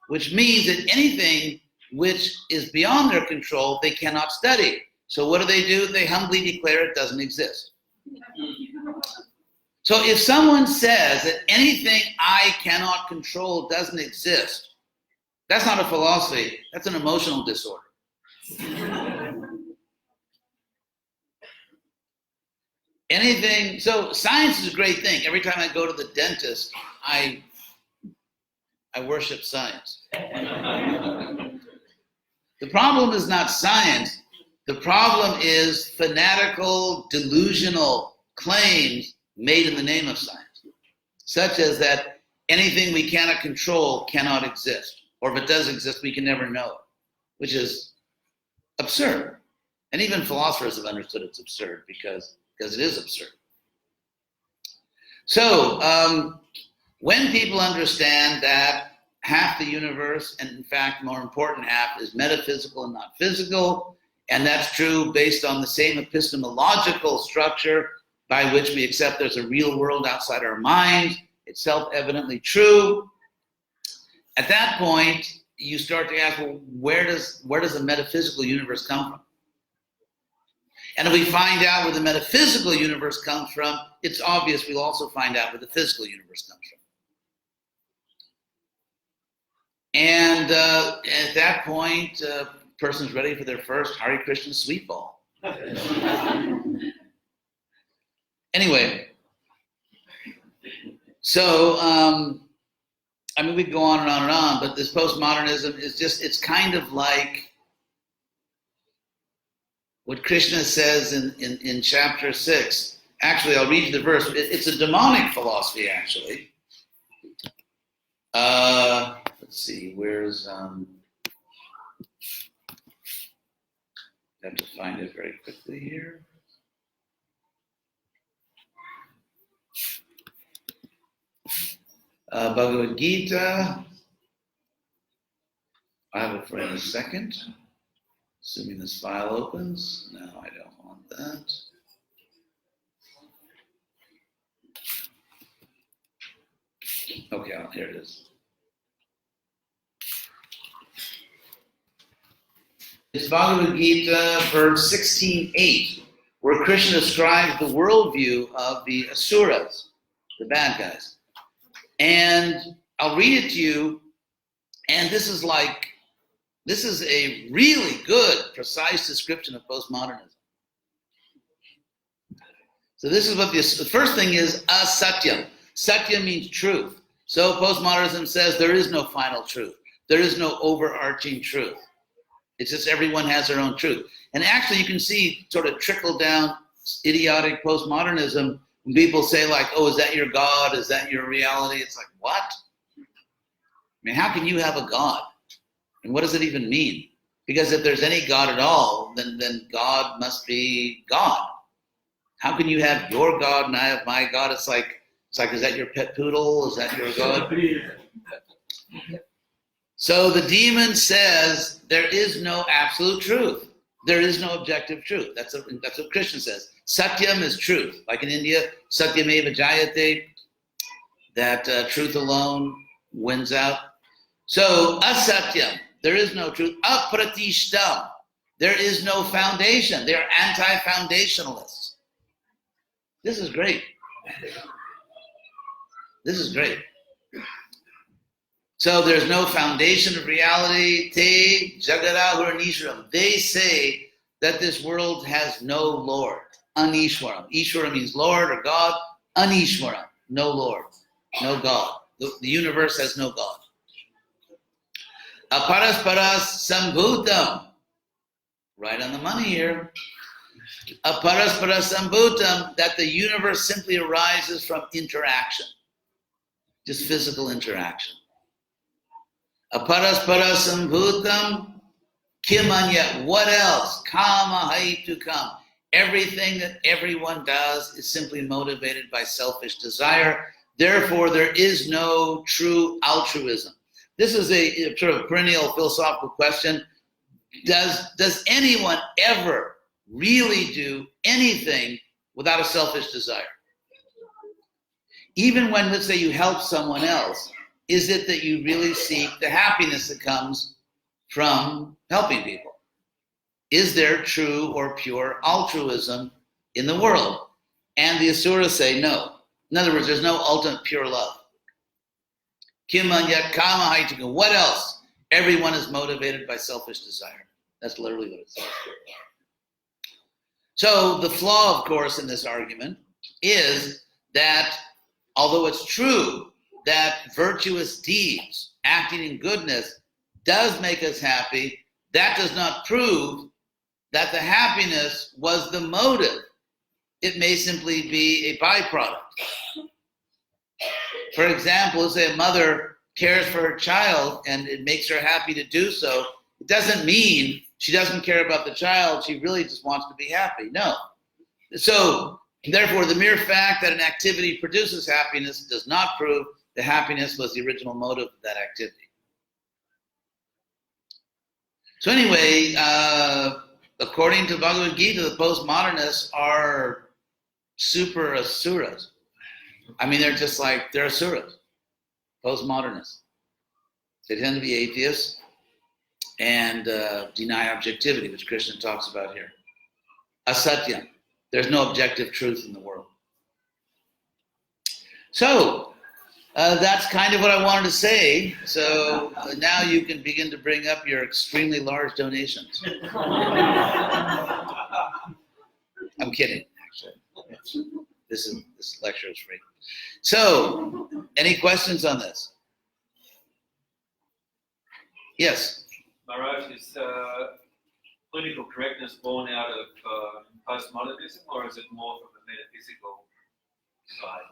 which means that anything which is beyond their control, they cannot study. So what do? They humbly declare it doesn't exist. So if someone says that anything I cannot control doesn't exist, that's not a philosophy, that's an emotional disorder. So science is a great thing. Every time I go to the dentist, I worship science. The problem is not science. The problem is fanatical, delusional claims made in the name of science, such as that anything we cannot control cannot exist, or if it does exist, we can never know it, which is absurd. And even philosophers have understood it's absurd because it is absurd. So when people understand that half the universe, and in fact, more important half, is metaphysical and not physical, and that's true based on the same epistemological structure by which we accept there's a real world outside our mind. It's self-evidently true. At that point, you start to ask, well, where does the metaphysical universe come from? And if we find out where the metaphysical universe comes from, it's obvious we'll also find out where the physical universe comes from. And at that point, a person's ready for their first Hare Krishna sweet ball. Anyway, so, I mean, we could go on and on and on, but this postmodernism is just, it's kind of like what Krishna says in chapter 6. Actually, I'll read you the verse. It's a demonic philosophy, actually. Let's see, where's, I have to find it very quickly here. Bhagavad Gita. I have it for in a second. Assuming this file opens. No, I don't want that. Okay, here it is. It's Bhagavad Gita, verse 16:8, where Krishna describes the worldview of the asuras, the bad guys. And I'll read it to you, and this is a really good, precise description of postmodernism. So this is what the first thing is, asatyam. Satya means truth. So postmodernism says there is no final truth. There is no overarching truth. It's just everyone has their own truth. And actually you can see sort of trickle down idiotic postmodernism when people say like, oh, is that your God? Is that your reality? It's like, what? I mean, how can you have a God? And what does it even mean? Because if there's any God at all, then God must be God. How can you have your God and I have my God? It's like, is that your pet poodle? Is that your God? So the demon says there is no absolute truth. There is no objective truth. That's what Krishna says. Satyam is truth. Like in India, Satyameva Jayate, that truth alone wins out. So asatyam, there is no truth. Apratishtam, there is no foundation. They are anti-foundationalists. This is great. This is great. So there's no foundation of reality. Te jagarahur nishwaram. They say that this world has no Lord. Anishwaram. Ishwara means Lord or God. Anishwaram. No Lord. No God. The universe has no God. Aparasparas sambhutam. Right on the money here. Aparasparas sambhutam, that the universe simply arises from interaction. Just physical interaction. Aparaspara sambhutam kimanya. What else? Kama haitukam. Everything that everyone does is simply motivated by selfish desire. Therefore, there is no true altruism. This is a sort of perennial philosophical question. Does anyone ever really do anything without a selfish desire? Even when, let's say, you help someone else, is it that you really seek the happiness that comes from helping people? Is there true or pure altruism in the world? And the Asuras say no. In other words, there's no ultimate pure love. Kimanyat kama haitika. What else? Everyone is motivated by selfish desire. That's literally what it says. So the flaw, of course, in this argument is that although it's true that virtuous deeds, acting in goodness, does make us happy, that does not prove that the happiness was the motive. It may simply be a byproduct. For example, let's say a mother cares for her child and it makes her happy to do so. It doesn't mean she doesn't care about the child. She really just wants to be happy. No. So, therefore, the mere fact that an activity produces happiness does not prove that happiness was the original motive of that activity. So anyway, according to Bhagavad Gita, the postmodernists are super asuras. I mean, they're just like, they're asuras, postmodernists. They tend to be atheists and deny objectivity, which Krishna talks about here. Asatyam. There's no objective truth in the world. So, that's kind of what I wanted to say. So now you can begin to bring up your extremely large donations. I'm kidding, actually. This lecture is free. So, any questions on this? Yes. Maharaj, is political correctness born out of postmodernism, or is it more from the metaphysical side?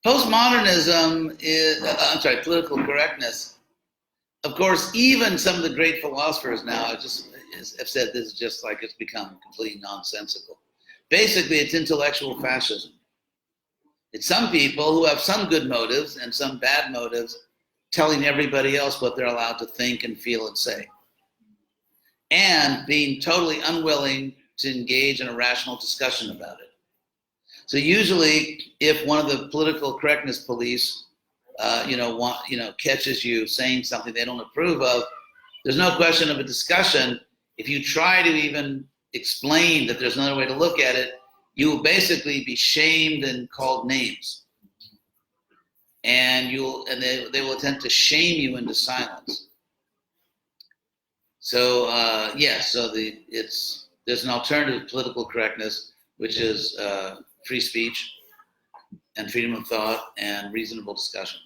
Postmodernism is, political correctness. Of course, even some of the great philosophers now have said this is just like it's become completely nonsensical. Basically, it's intellectual fascism. It's some people who have some good motives and some bad motives telling everybody else what they're allowed to think and feel and say. And being totally unwilling to engage in a rational discussion about it. So usually, if one of the political correctness police, catches you saying something they don't approve of, there's no question of a discussion. If you try to even explain that there's another way to look at it, you will basically be shamed and called names, and they will attempt to shame you into silence. So there's an alternative to political correctness, which is free speech and freedom of thought and reasonable discussion.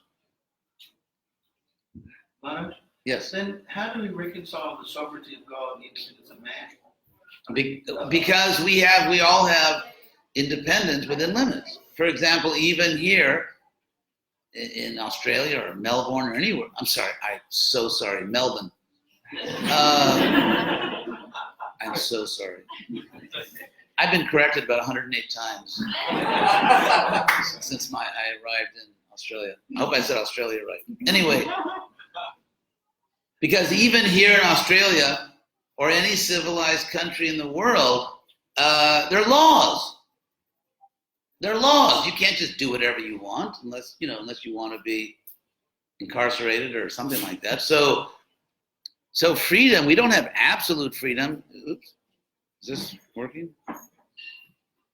Maharaj? Yes. Then how do we reconcile the sovereignty of God and the independence of man? Because we all have independence within limits. For example, even here in Australia or Melbourne or anywhere, Melbourne. I'm so sorry. I've been corrected about 108 times since I arrived in Australia. I hope I said Australia right. Anyway, because even here in Australia or any civilized country in the world, there are laws. There are laws. You can't just do whatever you want unless you want to be incarcerated or something like that. So freedom, we don't have absolute freedom. Oops, is this working?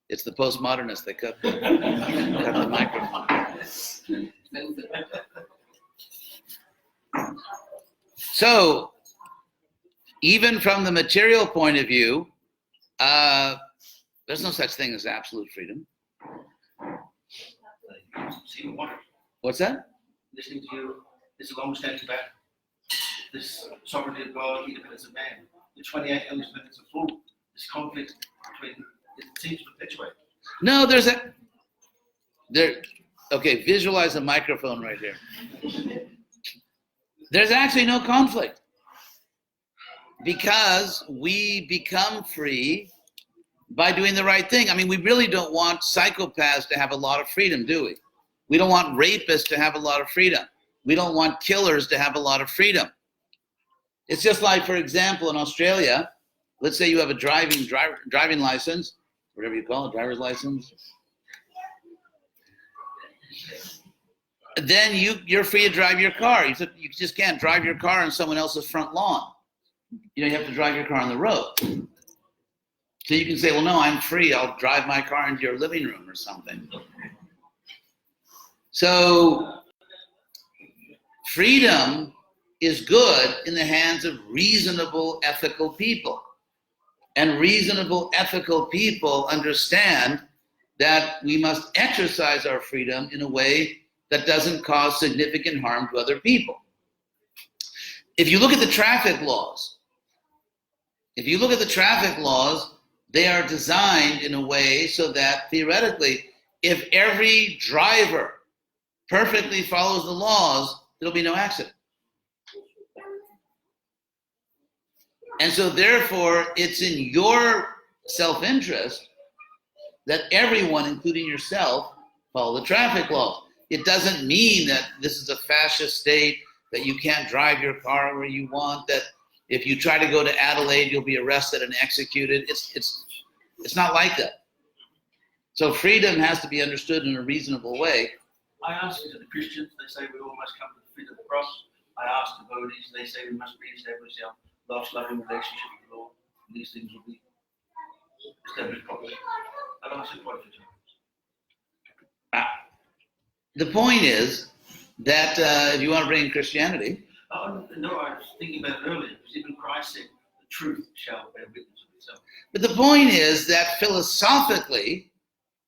It's the postmodernists. They cut the microphone. So, even from the material point of view, there's no such thing as absolute freedom. What's that? Listening to you, this long standing back, this sovereignty of God, independence of man, the 28 elements of full, this conflict between, it seems to perpetuate. No, okay, visualize a microphone right here. There's actually no conflict because we become free by doing the right thing. I mean, we really don't want psychopaths to have a lot of freedom, do we? We don't want rapists to have a lot of freedom. We don't want killers to have a lot of freedom. It's just like, for example, in Australia, let's say you have a driving license, whatever you call it, driver's license. Then you're free to drive your car. You just can't drive your car on someone else's front lawn. You have to drive your car on the road. So you can say, well, no, I'm free. I'll drive my car into your living room or something. So freedom is good in the hands of reasonable, ethical people. And reasonable, ethical people understand that we must exercise our freedom in a way that doesn't cause significant harm to other people. If you look at the traffic laws, they are designed in a way so that theoretically, if every driver perfectly follows the laws, there'll be no accident. And so therefore, it's in your self-interest that everyone, including yourself, follow the traffic laws. It doesn't mean that this is a fascist state, that you can't drive your car where you want, that if you try to go to Adelaide, you'll be arrested and executed. It's not like that. So freedom has to be understood in a reasonable way. I ask the Christians, they say we all must come to the feet of the cross. I ask the devotees, they say we must re-establish our life's loving relationship with the Lord. And these things will be established properly. I've answered quite a few times. The point is that if you want to bring in Christianity, No, I was thinking about it earlier, because even Christ said, the truth shall bear witness of itself. but the point is that philosophically,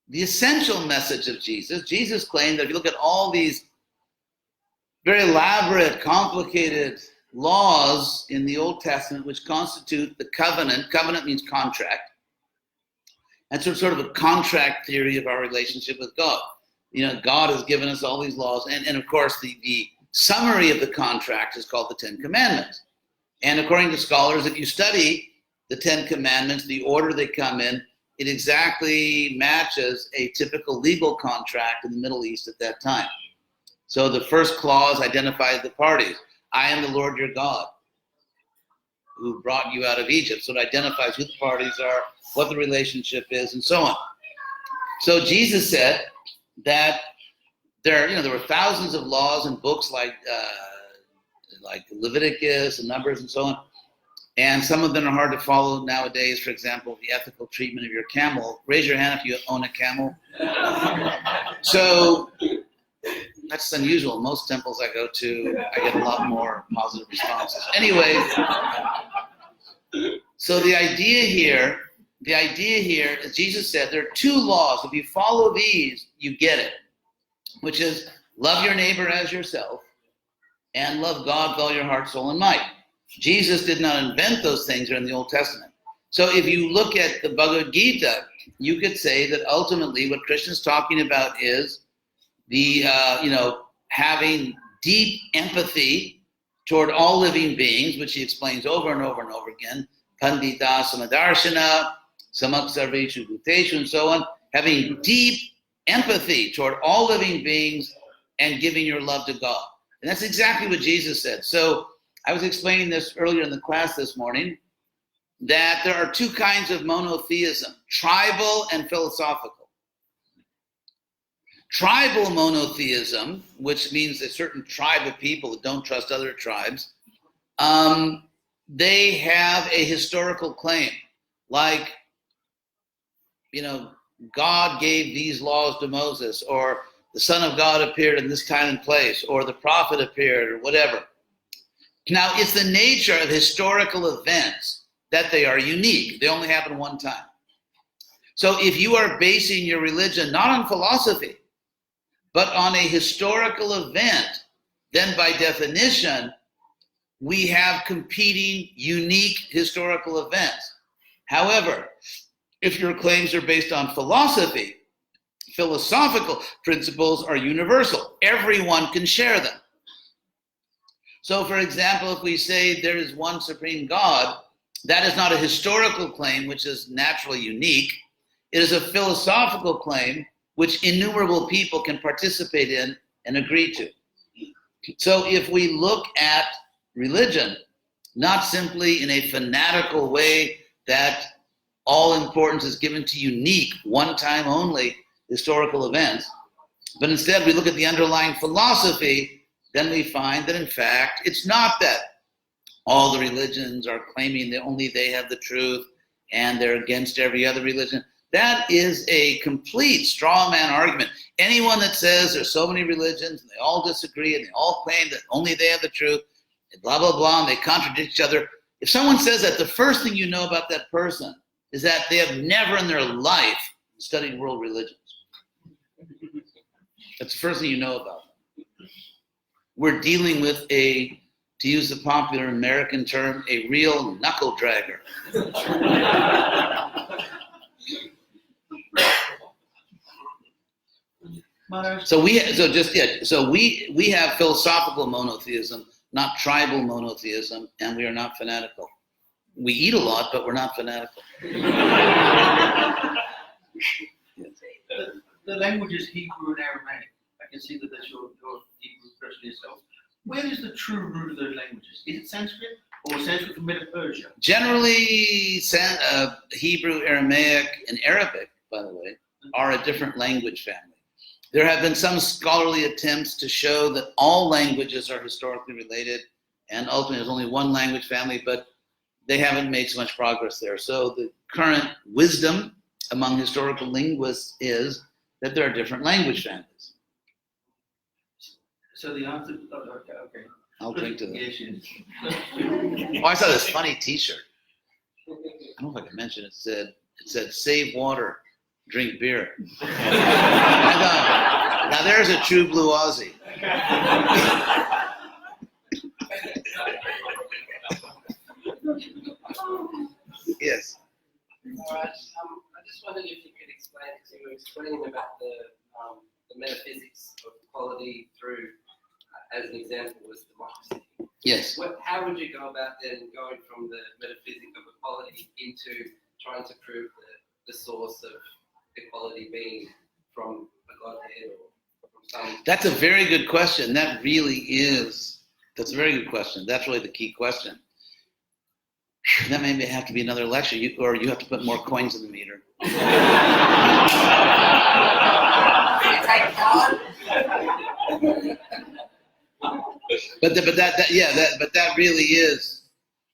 the essential message of Jesus claimed that if you look at all these very elaborate, complicated laws in the Old Testament which constitute the covenant means contract, and sort of a contract theory of our relationship with God. You know, God has given us all these laws, and of course the summary of the contract is called the Ten Commandments. And according to scholars, if you study the Ten Commandments, the order they come in, it exactly matches a typical legal contract in the Middle East at that time. So the first clause identifies the parties. I am the Lord your God, who brought you out of Egypt. So it identifies who the parties are, what the relationship is, and so on. So Jesus said that there were thousands of laws and books like Leviticus and Numbers and so on. And some of them are hard to follow nowadays. For example, the ethical treatment of your camel. Raise your hand if you own a camel. So that's unusual. Most temples I go to, I get a lot more positive responses. Anyway, so the idea here, as Jesus said, there are two laws. If you follow these, you get it, which is love your neighbor as yourself and love God with all your heart, soul, and might. Jesus did not invent those things in the Old Testament. So if you look at the Bhagavad Gita, you could say that ultimately what Krishna's talking about is the, having deep empathy toward all living beings, which he explains over and over and over again, Pandita Samadarshana, Samaksarveshu Bhuteshu, and so on, having deep empathy toward all living beings and giving your love to God. And that's exactly what Jesus said. So I was explaining this earlier in the class this morning, that there are two kinds of monotheism, tribal and philosophical. Tribal monotheism, which means a certain tribe of people that don't trust other tribes, they have a historical claim, like, God gave these laws to Moses, or the Son of God appeared in this time and place, or the prophet appeared, or whatever. Now, it's the nature of historical events that they are unique. They only happen one time. So if you are basing your religion not on philosophy, but on a historical event, then by definition, we have competing, unique historical events. However, if your claims are based on philosophy, philosophical principles are universal. Everyone can share them. So, for example, if we say there is one supreme God, that is not a historical claim, which is naturally unique. It is a philosophical claim which innumerable people can participate in and agree to. So if we look at religion, not simply in a fanatical way that all importance is given to unique, one-time only historical events, but instead we look at the underlying philosophy, then we find that in fact it's not that all the religions are claiming that only they have the truth and they're against every other religion. That is a complete straw man argument. Anyone that says there's so many religions and they all disagree and they all claim that only they have the truth, and blah, blah, blah, and they contradict each other. If someone says that, the first thing you know about that person is that they have never in their life studied world religions. That's the first thing you know about them. We're dealing with to use the popular American term, a real knuckle dragger. So we have philosophical monotheism, not tribal monotheism, and we are not fanatical. We eat a lot, but we're not fanatical. The language is Hebrew and Aramaic. I can see that that's your Hebrew person yourself. Where is the true root of those languages? Is it Sanskrit or Sanskrit from Medo-Persia? Generally, Hebrew, Aramaic, and Arabic, by the way, are a different language family. There have been some scholarly attempts to show that all languages are historically related, and ultimately there's only one language family, but they haven't made so much progress there. So the current wisdom among historical linguists is that there are different language families. So the answer, okay. I'll drink to that. Yes, yes. Oh, I saw this funny T-shirt. I don't know if I can mention it. It said "Save water, drink beer." I thought, now there's a true blue Aussie. Yes. All right. I just wondered if you could explain, because you were explaining about the metaphysics of equality through, as an example, was democracy. Yes. How would you go about then going from the metaphysic of equality into trying to prove the source of equality being from a godhead or from some? That's a very good question. That's a very good question. That's really the key question. That may have to be another lecture, or you have to put more coins in the meter. But that really is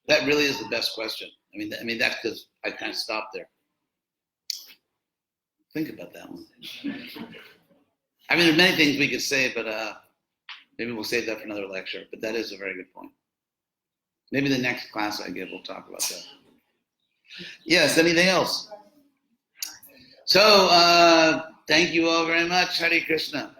the best question. I mean that's because I kind of stopped there. Think about that one. I mean, there's many things we could say, but maybe we'll save that for another lecture. But that is a very good point. Maybe the next class I give, we'll talk about that. Yes, anything else? So, thank you all very much. Hare Krishna.